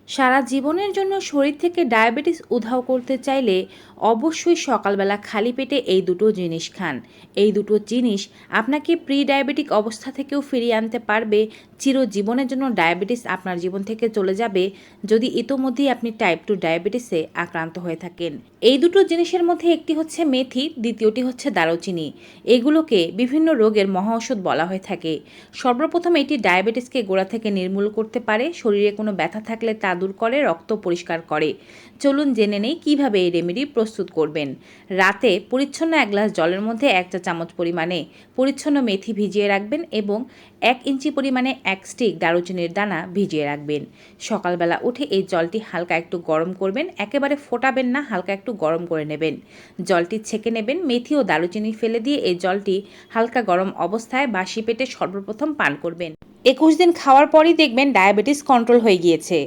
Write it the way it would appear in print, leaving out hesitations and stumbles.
সারা জীবনের জন্য শরীর থেকে ডায়াবেটিস উধাও করতে চাইলে অবশ্যই সকালবেলা খালি পেটে এই দুটো জিনিস খান। এই দুটো জিনিস আপনাকে প্রি ডায়াবেটিক অবস্থা থেকেও ফিরিয়ে আনতে পারবে। চিরজীবনের জন্য ডায়াবেটিস আপনার জীবন থেকে চলে যাবে যদি ইতোমধ্যেই আপনি টাইপ 2 ডায়াবেটিসে আক্রান্ত হয়ে থাকেন। এই দুটো জিনিসের মধ্যে একটি হচ্ছে মেথি, দ্বিতীয়টি হচ্ছে দারুচিনি। এগুলোকে বিভিন্ন রোগের মহাঔষধ বলা হয়ে থাকে। সর্বপ্রথম এটি ডায়াবেটিসকে গোড়া থেকে নির্মূল করতে পারে। শরীরে কোনো ব্যথা থাকলে তা দূর করে, রক্ত পরিষ্কার করে। চলুন জেনে নেই কীভাবে এই রেমেডি প্রস্তুত করবেন। রাতে পরিচ্ছন্ন এক গ্লাস জলের মধ্যে 1 চা চামচ পরিমাণে পরিচ্ছন্ন মেথি ভিজিয়ে রাখবেন এবং 1 ইঞ্চি পরিমাণে 1 স্টিক দারুচিনির দানা ভিজিয়ে রাখবেন। সকালবেলা উঠে এই জলটি হালকা একটু গরম করবেন, একেবারে ফোটাবেন না, হালকা একটু গরম করে নেবেন। জলটি ছেঁকে নেবেন। মেথি ও দারুচিনি ফেলে দিয়ে এই জলটি হালকা গরম অবস্থায় বাসি পেটে সর্বপ্রথম পান করবেন। 21 দিন খাওয়ার পরই দেখবেন ডায়াবেটিস কন্ট্রোল হয়ে গিয়েছে।